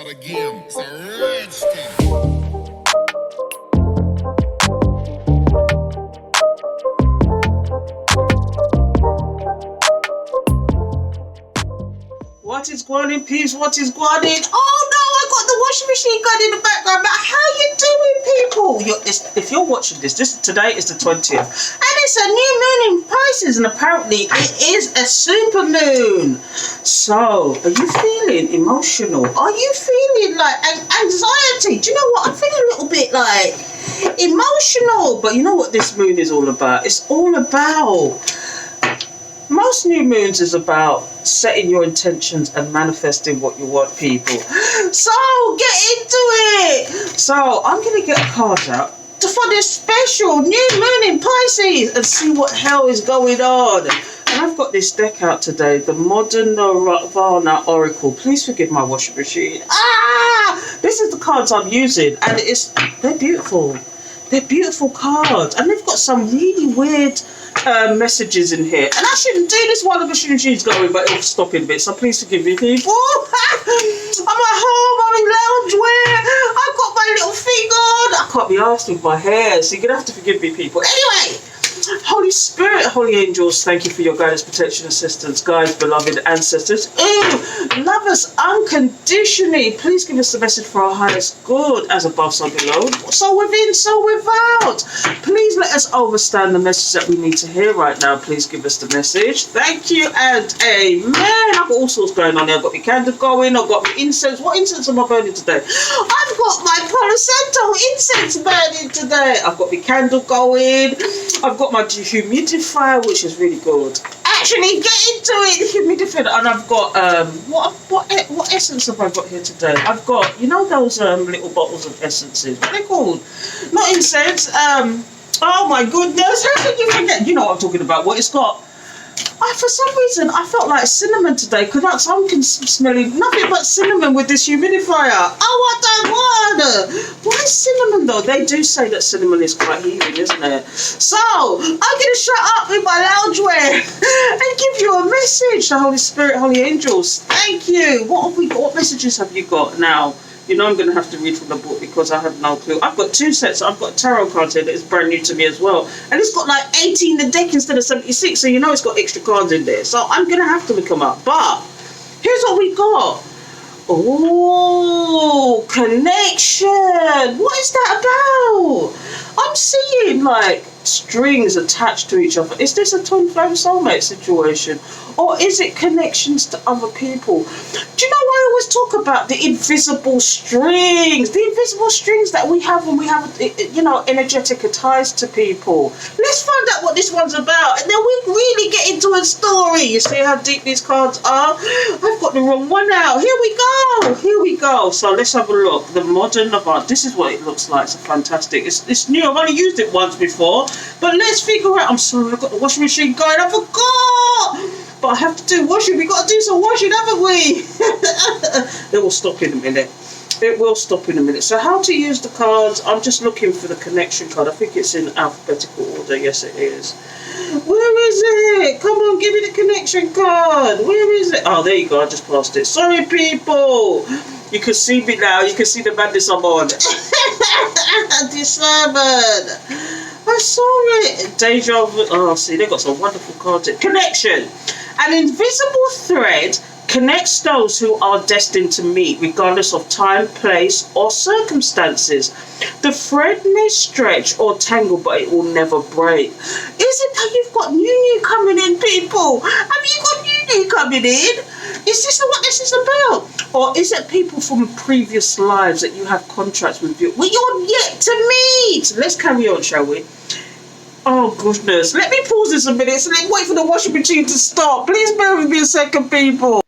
start again. It's a redskin. What is going on, peeps? What is going on? Oh no, I got the washing machine going in the background. But how you doing, people? If you're watching this, today is the 20th, and it's a new moon in Pisces, and apparently it is a super moon. So, are you feeling emotional? Are you feeling like anxiety? Do you know what? I'm feeling a little bit like emotional. But you know what this moon is all about? It's all about. Most new moons is about setting your intentions and manifesting what you want, people. So get into it. So I'm going to get a card out for this special new moon in Pisces and see what hell is going on. And I've got this deck out today, the Modern Nirvana Oracle. Please forgive my washing machine. This is the cards I'm using, and they're beautiful. They're beautiful cards, and they've got some really weird messages in here. And I shouldn't do this while the machine machine's going, but it'll stop in a bit, so please forgive me, people. I'm at home, I'm in loungewear, I've got my little feet on. I can't be arsed with my hair, so you're going to have to forgive me, people. Anyway, Holy Spirit, Holy Angels, thank you for your guidance, protection, assistance, guides, beloved ancestors. Love us unconditionally. Please give us the message for our highest good, as above, so below, so within, so without. Please let us understand the message that we need to hear right now. Please give us the message. Thank you and amen. I've got all sorts going on here. I've got my candle going, I've got my incense. What incense am I burning today? I've got my Palo Santo incense burning today. I've got my candle going. I've got my dehumidifier, which is really good. Actually, get into it, the humidifier. And I've got what essence have I got here today? I've got, you know, those little bottles of essences. What are they called? Not incense. Oh my goodness, how could you forget? You know what I'm talking about. What it's got. For some reason, I felt like cinnamon today, because I'm smelling nothing but cinnamon with this humidifier. Oh, I don't want. Why cinnamon, though? They do say that cinnamon is quite healing, isn't it? So, I'm going to shut up with my loungewear and give you a message. The Holy Spirit, Holy Angels, thank you. What have we got? What messages have you got now? You know I'm going to have to read from the book because I have no clue. I've got two sets. I've got tarot cards here that is brand new to me as well. And it's got like 80 in the deck instead of 76. So you know it's got extra cards in there. So I'm going to have to look them up. But here's what we got. Oh, connection. What is that about? I'm seeing like strings attached to each other. Is this a twin flame soulmate situation? Or is it connections to other people? Do you know I always talk about the invisible strings? The invisible strings that we have when we have, you know, energetic ties to people. Let's find out what this one's about. And then we really get into a story. You see how deep these cards are? I've got the wrong one out. Here we go. Here we go. So let's have a look. The Modern Nirvana. This is what it looks like. It's fantastic. It's new. I've only used it once before. But let's figure out. I'm sorry, I've got the washing machine going. I forgot. But I have to do washing. We've got to do some washing, haven't we? It will stop in a minute. It will stop in a minute. So how to use the cards? I'm just looking for the connection card. I think it's in alphabetical order. Yes, it is. Where is it? Come on, give me the connection card. Where is it? Oh, there you go. I just passed it. Sorry, people. You can see me now. You can see the madness I'm on. Discernment. I saw it. Deja vu. Oh, see, they've got some wonderful cards. Connection. An invisible thread connects those who are destined to meet, regardless of time, place, or circumstances. The thread may stretch or tangle, but it will never break. Is it that you've got new coming in, people? Have you got new coming in? Is this what this is about? Or is it people from previous lives that you have contracts with you? Well, you're yet to meet. Let's carry on, shall we? Oh, goodness. Let me pause this a minute so let's wait for the washing machine to stop. Please bear with me a second, people.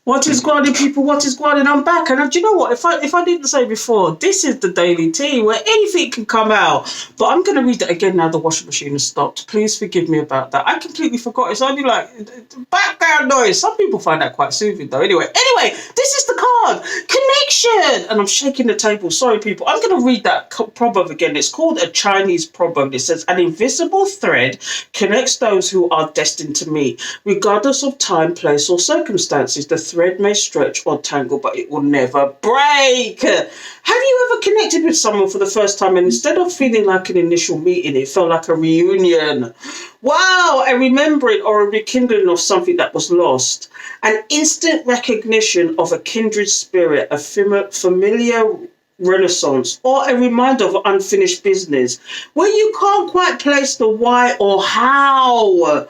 What is going on, people? What is going on? I'm back. And do you know what? If I didn't say before, this is the Daily Tea where anything can come out. But I'm going to read it again now the washing machine has stopped. Please forgive me about that. I completely forgot. It's only like background noise. Some people find that quite soothing, though. Anyway, this is the card. Connection. And I'm shaking the table. Sorry, people. I'm going to read that proverb again. It's called a Chinese proverb. It says, an invisible thread connects those who are destined to meet, regardless of time, place, or circumstances. The thread may stretch or tangle, but it will never break. Have you ever connected with someone for the first time and instead of feeling like an initial meeting, it felt like a reunion? Wow, a remembering or a rekindling of something that was lost. An instant recognition of a kindred spirit, a familiar renaissance, or a reminder of unfinished business where you can't quite place the why or how,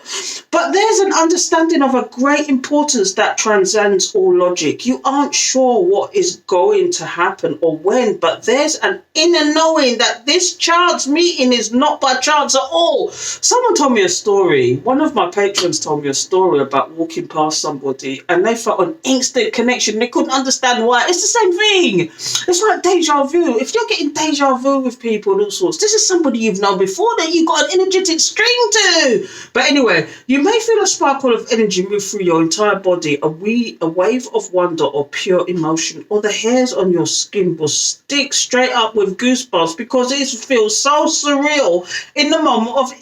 but there's an understanding of a great importance that transcends all logic. You aren't sure what is going to happen or when, but there's an inner knowing that this chance meeting is not by chance at all. Someone told me a story, one of my patrons told me a story about walking past somebody and they felt an instant connection. They couldn't understand why. It's the same thing. It's like deja vu. If you're getting deja vu with people and all sorts, this is somebody you've known before that you got an energetic string to. But anyway, you may feel a sparkle of energy move through your entire body, a wave of wonder or pure emotion, or the hairs on your skin will stick straight up with goosebumps because it feels so surreal in the moment of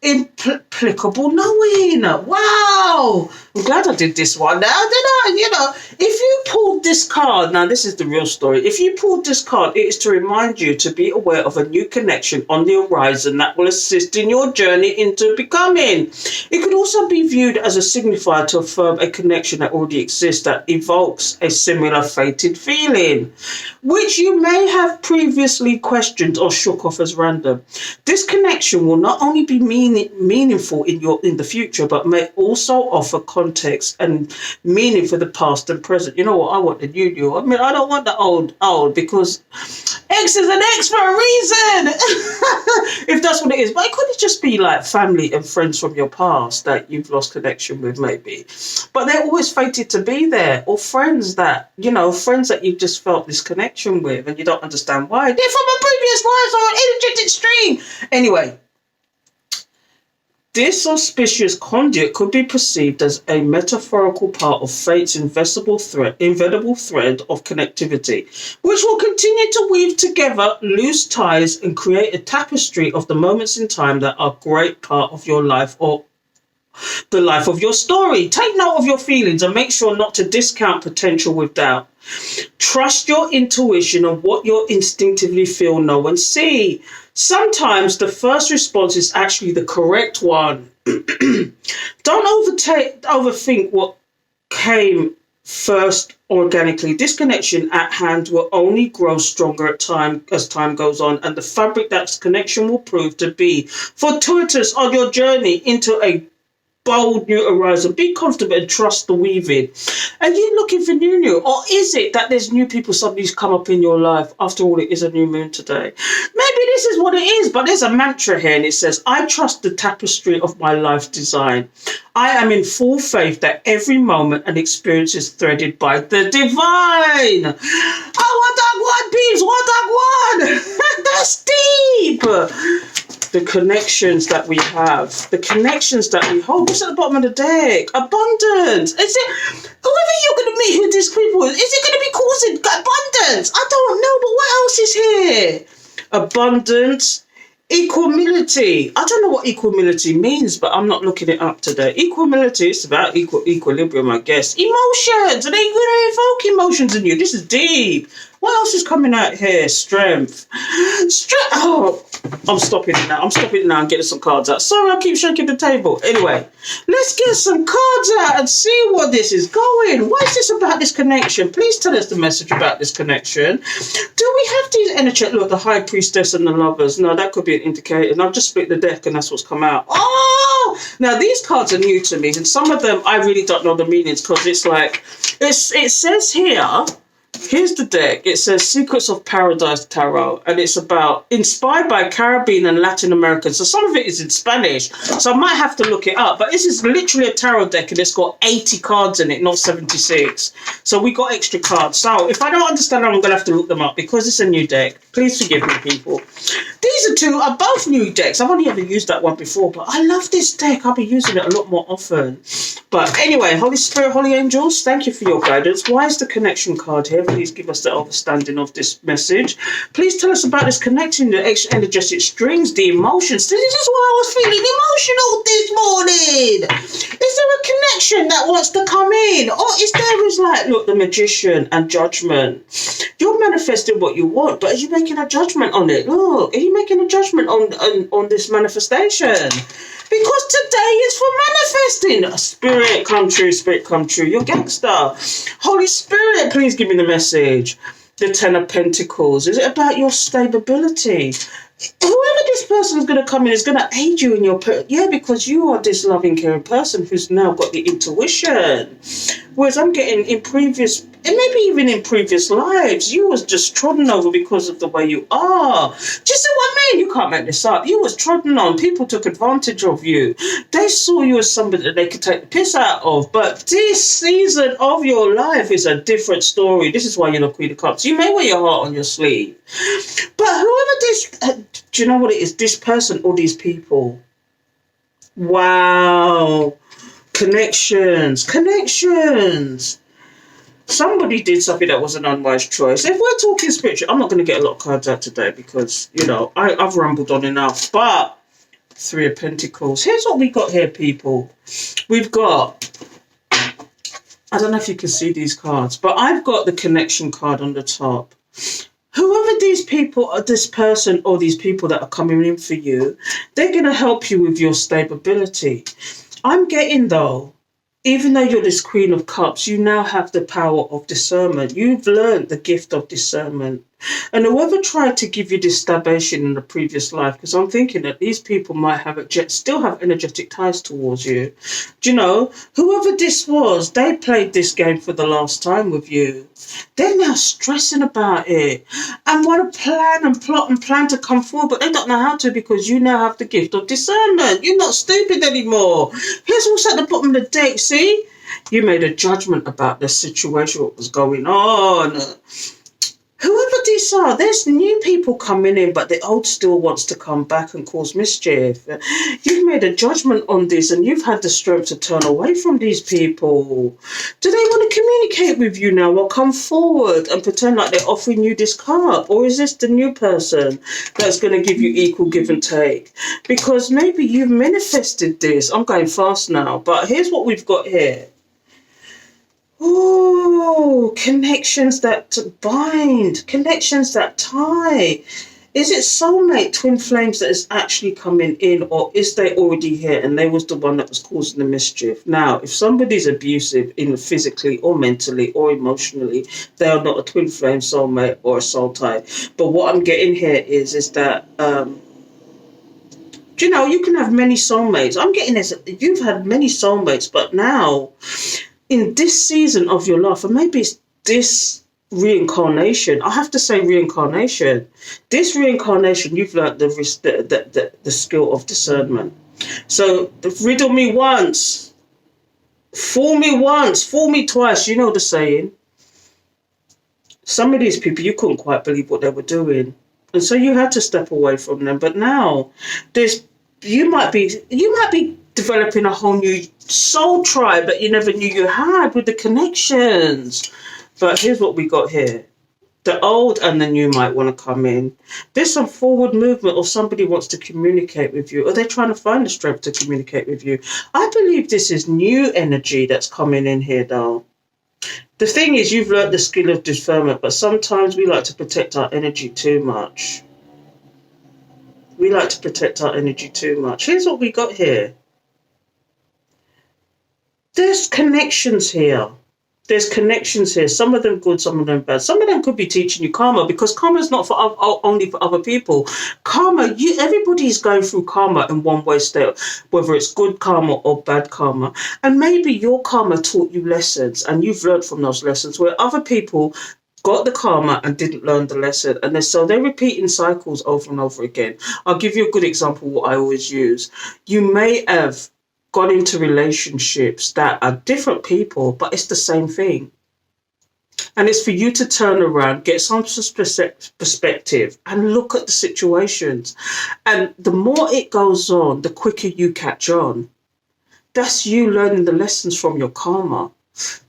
implicable knowing. Wow, I'm glad I did this one now, did I? You know, if you pulled this card, now this is the real story, if you pulled this card, it is to remind you to be aware of a new connection on the horizon that will assist in your journey into becoming. It could also be viewed as a signifier to affirm a connection that already exists that evokes a similar fated feeling, which you may have previously questioned or shook off as random. This connection will not only be meaningful in the future, but may also offer context and meaning for the past and present. You know what? I want the new. I mean, I don't want the old because X is an X for a reason. If that's what it is. But it could just be like family and friends from your past that you've lost connection with, maybe. But they're always fated to be there. Or friends that, friends that you've just felt this connection with and you don't understand why. They're from a previous life or an energetic stream. Anyway, this auspicious conduit could be perceived as a metaphorical part of fate's inevitable thread of connectivity, which will continue to weave together loose ties and create a tapestry of the moments in time that are a great part of your life or the life of your story. Take note of your feelings and make sure not to discount potential with doubt. Trust your intuition and what you instinctively feel, know, and see. Sometimes the first response is actually the correct one. Don't overthink what came first organically. This connection at hand will only grow stronger as time goes on, and the fabric that connection will prove to be fortuitous on your journey into a bold new horizon. Be comfortable and trust the weaving. Are you looking for new? Or is it that there's new people suddenly come up in your life? After all, it is a new moon today. Maybe this is what it is, but there's a mantra here and it says, I trust the tapestry of my life design. I am in full faith that every moment and experience is threaded by the divine. Oh, what that one, peeps, That's deep. The connections that we have, the connections that we hold. What's at the bottom of the deck? Abundance. Is it, whoever you're going to meet who these people is it going to be causing abundance? I don't know, but what else is here? Abundance, equanimity. I don't know what equanimity means, but I'm not looking it up today. Equanimity, it's about equilibrium, I guess. Emotions. Are they going to evoke emotions in you? This is deep. What else is coming out here? Strength. Oh, I'm stopping it now. And getting some cards out. Sorry, I keep shaking the table. Anyway, let's get some cards out and see what this is going. What is this about this connection? Please tell us the message about this connection. Do we have these energy? Look, the High Priestess and the Lovers. No, that could be an indicator. And I've just split the deck and that's what's come out. Oh! Now, these cards are new to me. And some of them, I really don't know the meanings because it's like, it says here, here's the deck. It says Secrets of Paradise Tarot, and it's about inspired by Caribbean and Latin American. So some of it is in Spanish, so I might have to look it up. But this is literally a tarot deck, and it's got 80 cards in it, not 76. So we got extra cards. So if I don't understand them, I'm going to have to look them up because it's a new deck. Please forgive me, people. These are both new decks. I've only ever used that one before, but I love this deck. I'll be using it a lot more often. But anyway, Holy Spirit, Holy Angels, thank you for your guidance. Why is the connection card here? Please give us the understanding of this message. Please tell us about this connection, the extra energetic strings, the emotions. This is why I was feeling emotional this morning. Is there a connection that wants to come in. All is there is like, look, the magician and judgment. You're manifesting what you want, but are you making a judgment on it? Look, are you making a judgment on this manifestation? Because today is for manifesting. Spirit come true, spirit come true. You're gangster. Holy Spirit, please give me the message. The Ten of Pentacles. Is it about your stability? Whoever this person is going to come in is going to aid you in your... because you are this loving, caring person who's now got the intuition. Whereas I'm getting in previous... and maybe even in previous lives, you was just trodden over because of the way you are. Do you see what I mean? You can't make this up. You was trodden on. People took advantage of you. They saw you as somebody that they could take the piss out of. But this season of your life is a different story. This is why you're the Queen of Cups. You may wear your heart on your sleeve. But whoever this... do you know what it is? This person or these people. Wow. Connections. Somebody did something that was an unwise choice. If we're talking spiritual, I'm not going to get a lot of cards out today because, I've rambled on enough. But Three of Pentacles. Here's what we got here, people. We've got... I don't know if you can see these cards, but I've got the connection card on the top. Whoever these people are, this person or these people that are coming in for you, they're going to help you with your stability. I'm getting, though, even though you're this Queen of Cups, you now have the power of discernment. You've learned the gift of discernment. And whoever tried to give you this stabilization in the previous life, because I'm thinking that these people might still have energetic ties towards you. Do you know, whoever this was, they played this game for the last time with you. They're now stressing about it and want to plan and plot and plan to come forward, but they don't know how to because you now have the gift of discernment. You're not stupid anymore. Here's what's at the bottom of the deck, see? You made a judgment about the situation, what was going on. Whoever these are, there's new people coming in, but the old still wants to come back and cause mischief. You've made a judgment on this and you've had the strength to turn away from these people. Do they want to communicate with you now or come forward and pretend like they're offering you this card? Or is this the new person that's going to give you equal give and take? Because maybe you've manifested this. I'm going fast now, but here's what we've got here. Oh, connections that bind, connections that tie. Is it soulmate, twin flames that is actually coming in, or is they already here and they was the one that was causing the mischief? Now, if somebody's abusive in physically or mentally or emotionally, they are not a twin flame, soulmate or a soul tie. But what I'm getting here is that, you can have many soulmates. I'm getting this, you've had many soulmates, but now... in this season of your life, or maybe it's this reincarnation, I have to say reincarnation. This reincarnation, you've learned the skill of discernment. So riddle me once, fool me twice. You know the saying. Some of these people, you couldn't quite believe what they were doing, and so you had to step away from them. But now, you might be developing a whole new soul tribe that you never knew you had with the connections. But here's what we got here. The old and the new might want to come in. There's some forward movement, or somebody wants to communicate with you, or they're trying to find the strength to communicate with you. I believe this is new energy that's coming in here, though. The thing is, you've learned the skill of discernment, but sometimes we like to protect our energy too much. Here's what we got here. There's connections here. Some of them good, some of them bad. Some of them could be teaching you karma, because karma is not only for other people. Karma, everybody's going through karma in one way, state, whether it's good karma or bad karma. And maybe your karma taught you lessons and you've learned from those lessons, where other people got the karma and didn't learn the lesson. And they're repeating cycles over and over again. I'll give you a good example, what I always use. You may have gone into relationships that are different people, but it's the same thing. And it's for you to turn around, get some perspective and look at the situations. And the more it goes on, the quicker you catch on. That's you learning the lessons from your karma.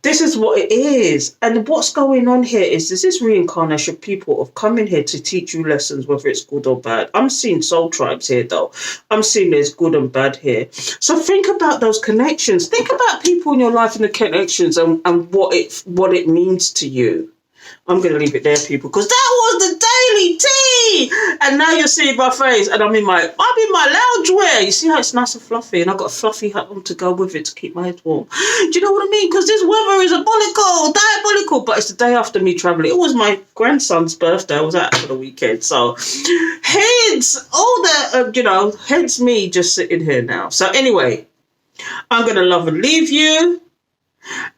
This is what it is. And what's going on here is this reincarnation people have come in here to teach you lessons, whether it's good or bad. I'm seeing soul tribes here, though. I'm seeing there's good and bad here. So think about those connections. Think about people in your life and the connections and what it means to you. I'm going to leave it there, people, because that was the daily tea. And now you're seeing my face, and I'm in my loungewear. You see how it's nice and fluffy, and I've got a fluffy hat on to go with it to keep my head warm. Do you know what I mean? Because this weather is diabolical, but it's the day after me travelling. It was my grandson's birthday. I was out for the weekend, so heads me just sitting here now. So anyway, I'm going to love and leave you,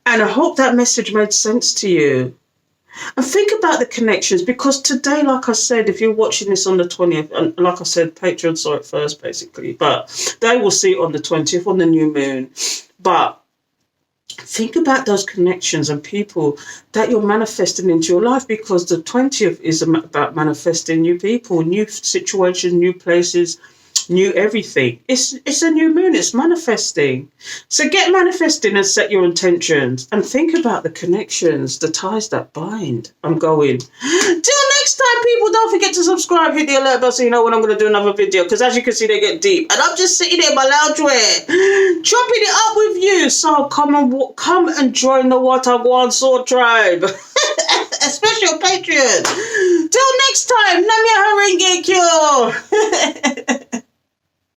and I hope that message made sense to you. And think about the connections, because today, like I said, if you're watching this on the 20th, and like I said, Patreon saw it first, basically, but they will see it on the 20th, on the new moon. But think about those connections and people that you're manifesting into your life, because the 20th is about manifesting new people, new situations, new places, new everything. It's a new moon. It's manifesting. So get manifesting and set your intentions and think about the connections, the ties that bind. I'm going. Till next time, people, don't forget to subscribe, hit the alert bell so you know when I'm going to do another video, because as you can see, they get deep. And I'm just sitting there in my loungewear, chopping it up with you. So come and join the Watagwan Sword Tribe. Especially on Patreon. Till next time, Namya Haringekyo.